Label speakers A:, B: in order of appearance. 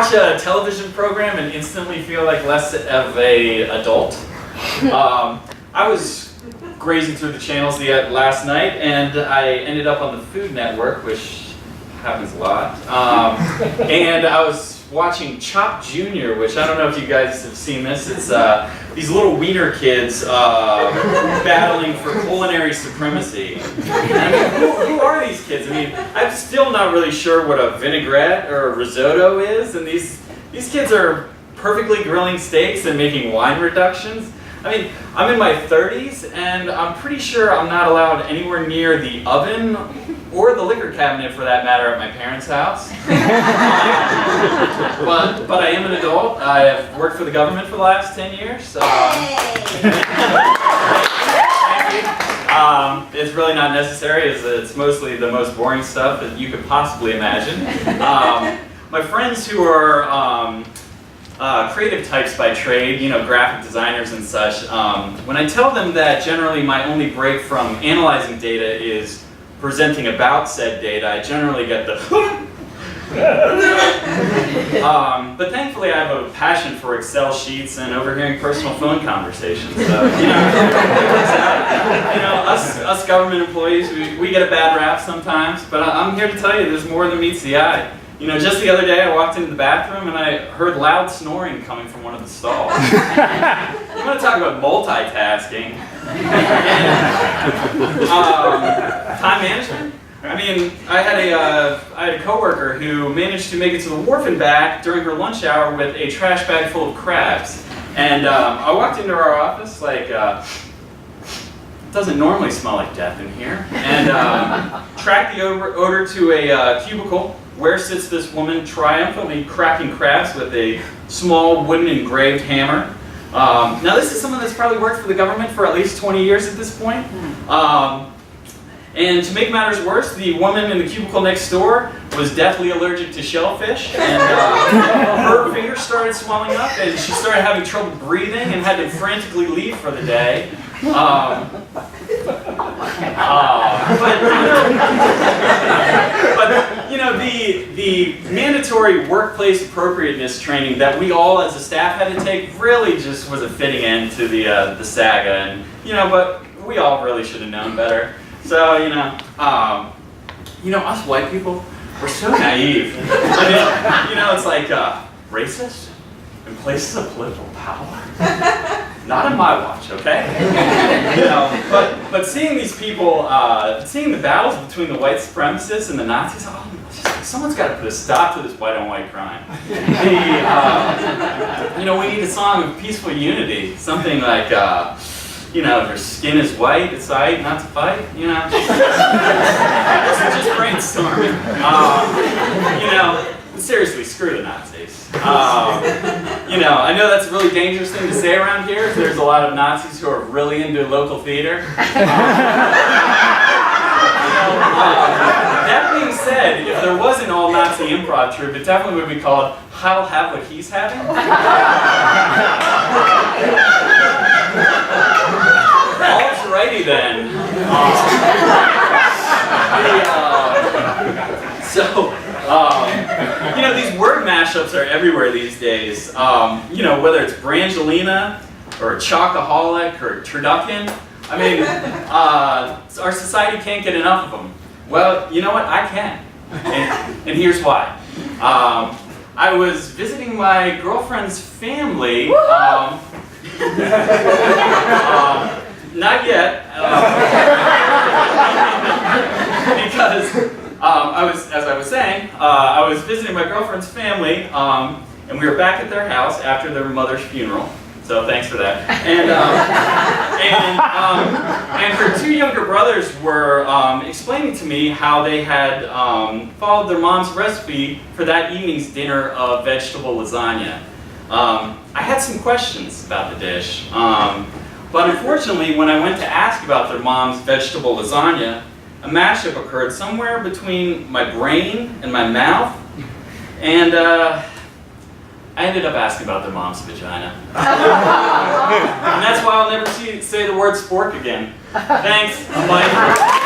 A: Watch a television program and instantly feel like less of a adult. I was grazing through the channels last night, and I ended up on the Food Network, which happens a lot. And I was watching Chop Jr., which I don't know if you guys have seen this. It's these little wiener kids battling for culinary supremacy. I mean, who are these kids? I mean, I'm still not really sure what a vinaigrette or a risotto is, and these kids are perfectly grilling steaks and making wine reductions. I mean, I'm in my 30s, and I'm pretty sure I'm not allowed anywhere near the oven or the liquor cabinet, for that matter, at my parents' house. But I am an adult. I have worked for the government for the last 10 years. It's really not necessary. It's mostly the most boring stuff that you could possibly imagine. My friends who are creative types by trade, graphic designers and such, when I tell them that generally my only break from analyzing data is presenting about said data, I generally get the but thankfully I have a passion for Excel sheets and overhearing personal phone conversations. So, us government employees, we get a bad rap sometimes, but I'm here to tell you there's more than meets the eye. Just the other day I walked into the bathroom and I heard loud snoring coming from one of the stalls. You want to talk about multitasking? Time management? I mean, I had a coworker who managed to make it to the wharf and back during her lunch hour with a trash bag full of crabs. And I walked into our office like, it doesn't normally smell like death in here, and tracked the odor to a cubicle where sits this woman triumphantly cracking crabs with a small wooden engraved hammer. Now this is someone that's probably worked for the government for at least 20 years at this point. And to make matters worse, the woman in the cubicle next door was deathly allergic to shellfish, and her fingers started swelling up, and she started having trouble breathing and had to frantically leave for the day. The mandatory workplace appropriateness training that we all as a staff had to take really just was a fitting end to the saga, and but we all really should have known better. So us white people, we're so naive. I mean, it's like racist in places of political power. Not on my watch, okay? But seeing these people, seeing the battles between the white supremacists and the Nazis, someone's got to put a stop to this white on white crime. We need a song of peaceful unity, something like, if your skin is white, it's alright not to fight, just brainstorming. Seriously, screw the Nazis. I know that's a really dangerous thing to say around here. There's a lot of Nazis who are really into local theater. That being said, if there was an all-Nazi improv troupe, it definitely would be called "I'll Have What He's Having." Alrighty then. These word mashups are everywhere these days. Whether it's Brangelina or Chocoholic or Turducken. I mean, our society can't get enough of them. Well, you know what? I can. And here's why. I was visiting my girlfriend's family. Not yet. Because as I was saying, I was visiting my girlfriend's family, and we were back at their house after their mother's funeral. So thanks for that. And her two younger brothers were explaining to me how they had followed their mom's recipe for that evening's dinner of vegetable lasagna. I had some questions about the dish, but unfortunately, when I went to ask about their mom's vegetable lasagna, a mashup occurred somewhere between my brain and my mouth, and I ended up asking about their mom's vagina. And that's why I'll never say the word spork again. Thanks. I'm Mike.